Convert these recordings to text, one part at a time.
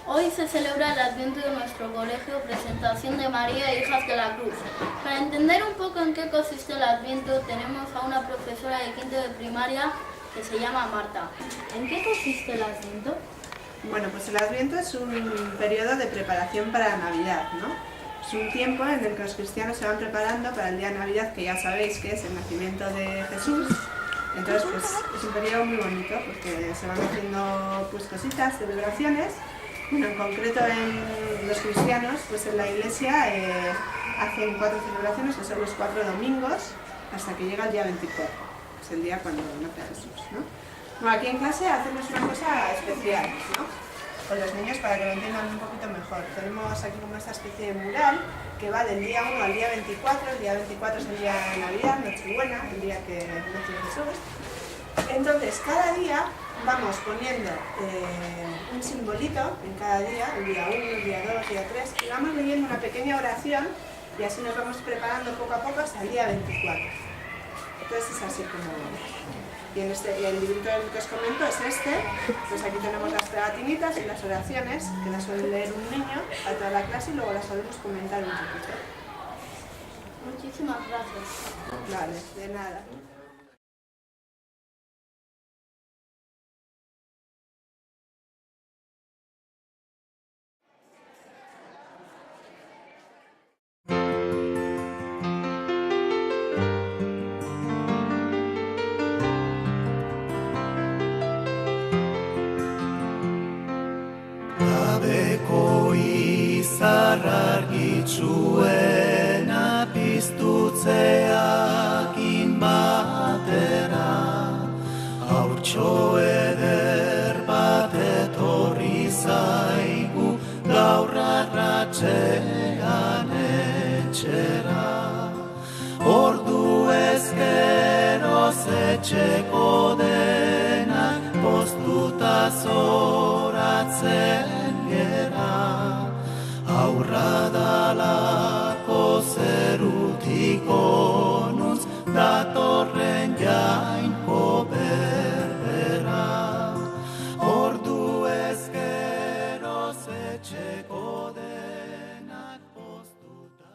Hoy se celebra el Adviento de nuestro colegio, Presentación de María, Hijas de la Cruz. Para entender un poco en qué consiste el Adviento, tenemos a una profesora de quinto de primaria que se llama Marta. ¿En qué consiste el Adviento? Bueno, pues el Adviento es un periodo de preparación para la Navidad, ¿no? Es un tiempo en el que los cristianos se van preparando para el día de Navidad, que ya sabéis que es el nacimiento de Jesús. Entonces, pues es un periodo muy bonito porque se van haciendo pues cositas, celebraciones. Bueno, en concreto en los cristianos, pues en la iglesia hacen 4 celebraciones, que son los 4 domingos, hasta que llega el día 24, que es el día cuando nace Jesús, ¿no? Bueno, aquí en clase hacemos una cosa especial, ¿no? Con los niños para que lo entiendan un poquito mejor. Tenemos aquí como esta especie de mural que va del día 1 al día 24. El día 24 es el día de Navidad, Nochebuena, el día que nació Jesús. Entonces, cada día vamos poniendo un simbolito en cada día, el día 1, el día 2, el día 3, y vamos leyendo una pequeña oración y así nos vamos preparando poco a poco hasta el día 24. Entonces es así como... Y el librito que os comento es este. Pues aquí tenemos las pegatinitas y las oraciones, que las suele leer un niño a toda la clase y luego las solemos comentar un poquito. Muchísimas gracias. Vale, de nada. Gabeko izar argitsuena piztutzeakin batera, haurtxo eder bat etorri zaigu gaur arratsean etxera. Ordu ezkeroz etxeko denak poztuta zoratzen gera, aurra dalako zerutik onuntz datorren jainko berbera. Ordu ezkeroz etxeko denak poztuta.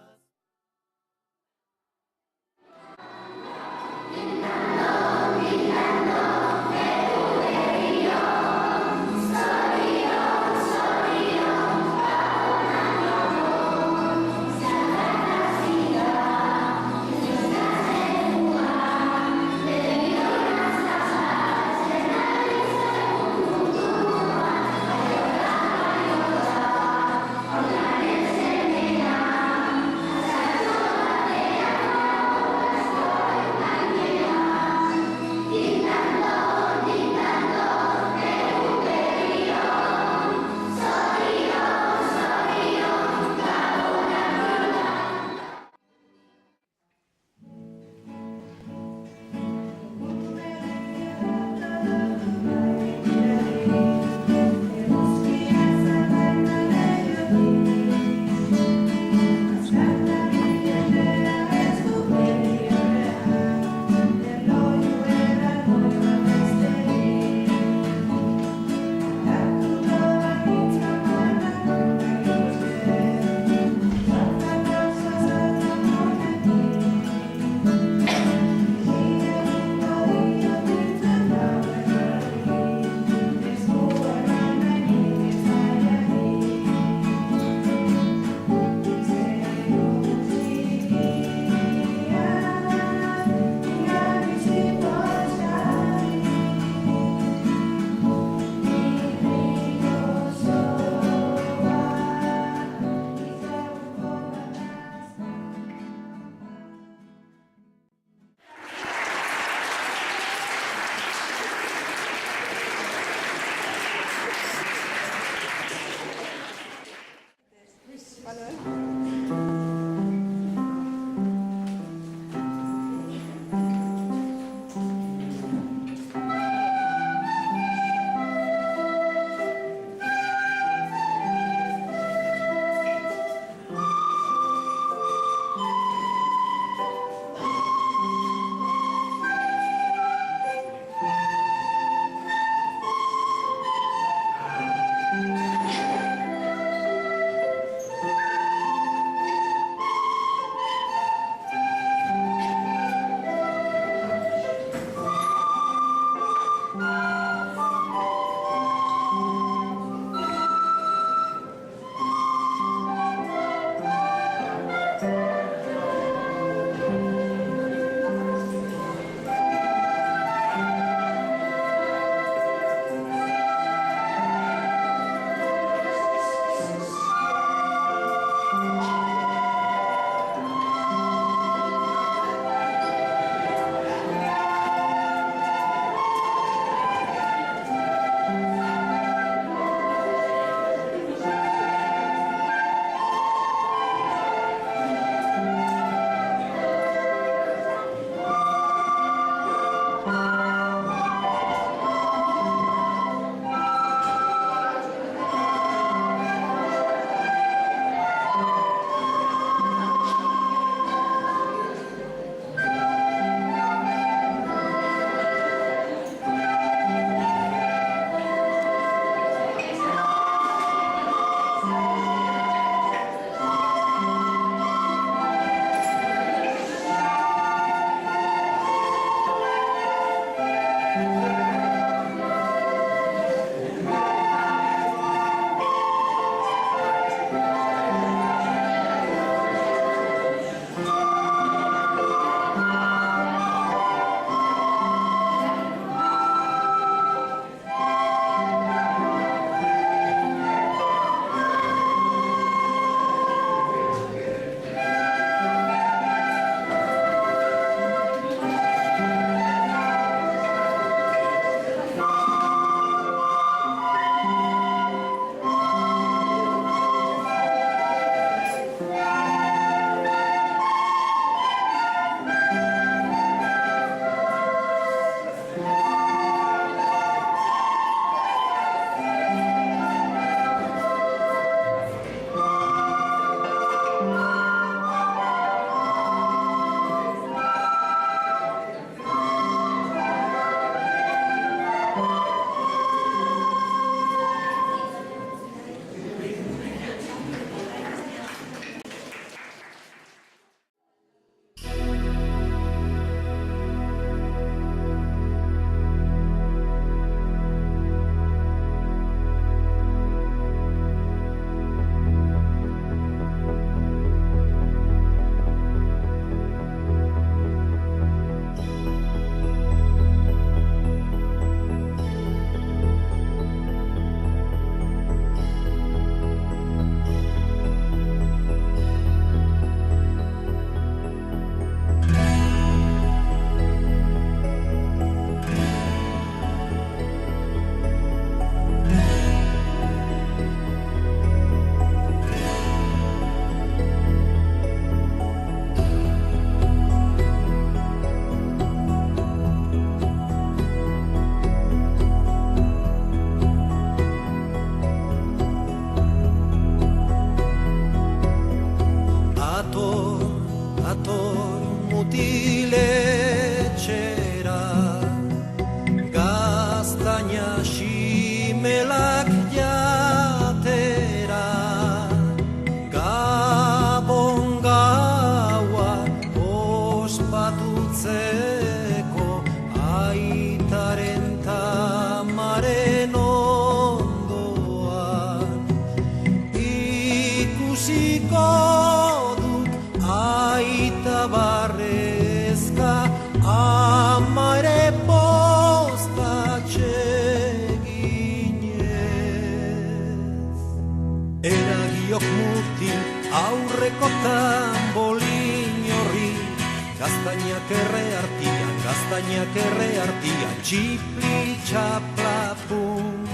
erre artian txipli txaplapun.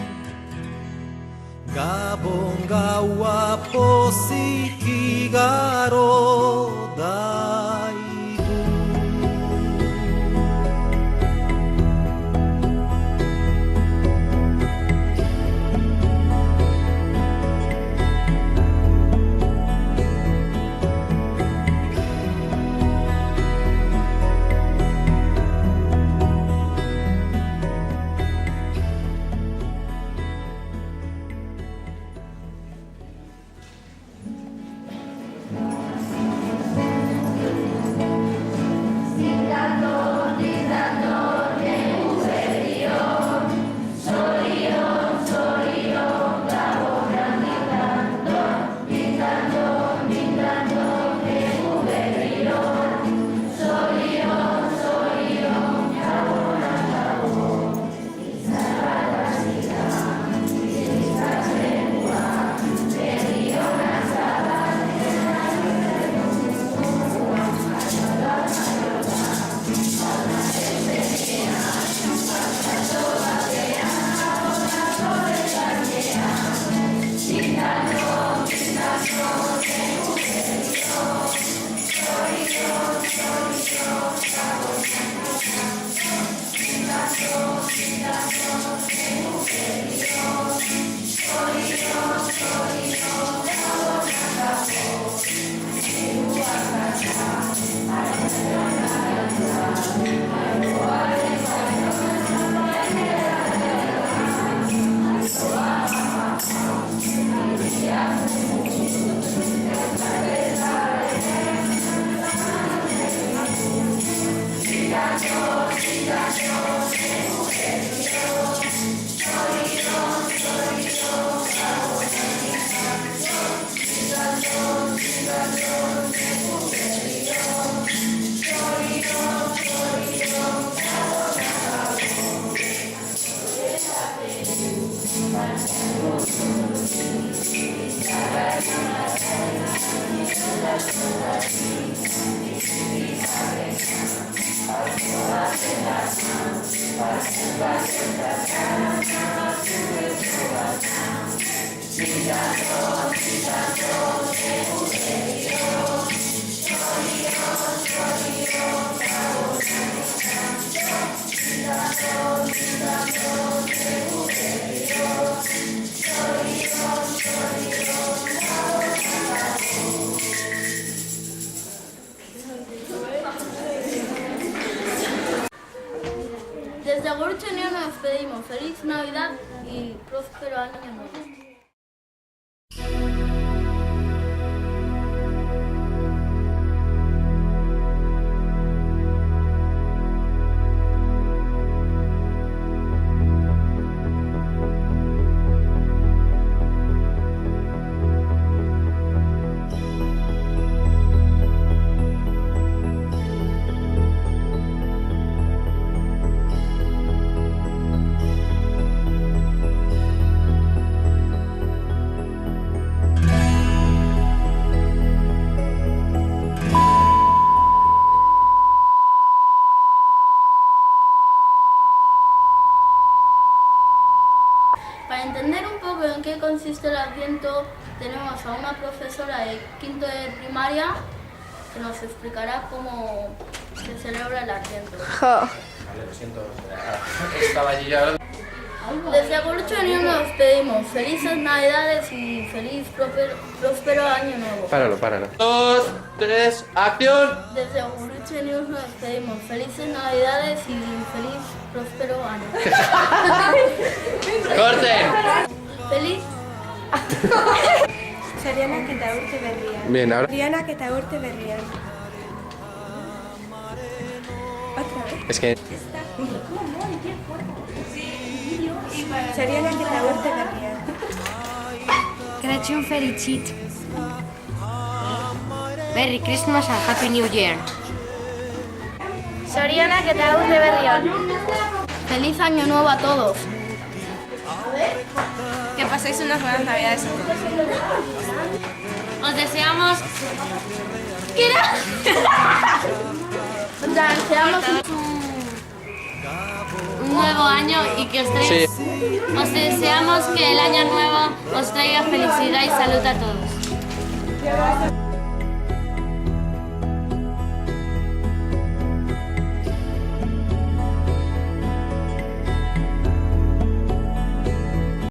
Gabon gaua pozik igaro daigu. Desde Gurutze Unión nos despedimos. Feliz Navidad y próspero año nuevo. Para entender un poco en qué consiste el Adviento, tenemos a una profesora de quinto de primaria que nos explicará cómo se celebra el Adviento. Vale, lo siento, estaba allí ya. Desde Gurutze Unión nos pedimos felices Navidades y feliz próspero año nuevo. Páralo. 2, 3, acción. Desde Gurutze Unión nos pedimos felices Navidades y feliz próspero año. ¡Corten! Feliz. Sorianak eta urte berrian. Bien, ahora. Sorianak eta urte berrian. Otra vez. Es que. Sorianak eta urte berrian. Crăciun fericit! Merry Christmas and Happy New Year! Sorianak eta urte berrian. Feliz año nuevo a todos. Que paséis unas buenas Navidades a todos. Os deseamos Os deseamos un nuevo año y que os traiga... Sí. Os deseamos que el año nuevo os traiga felicidad y salud a todos.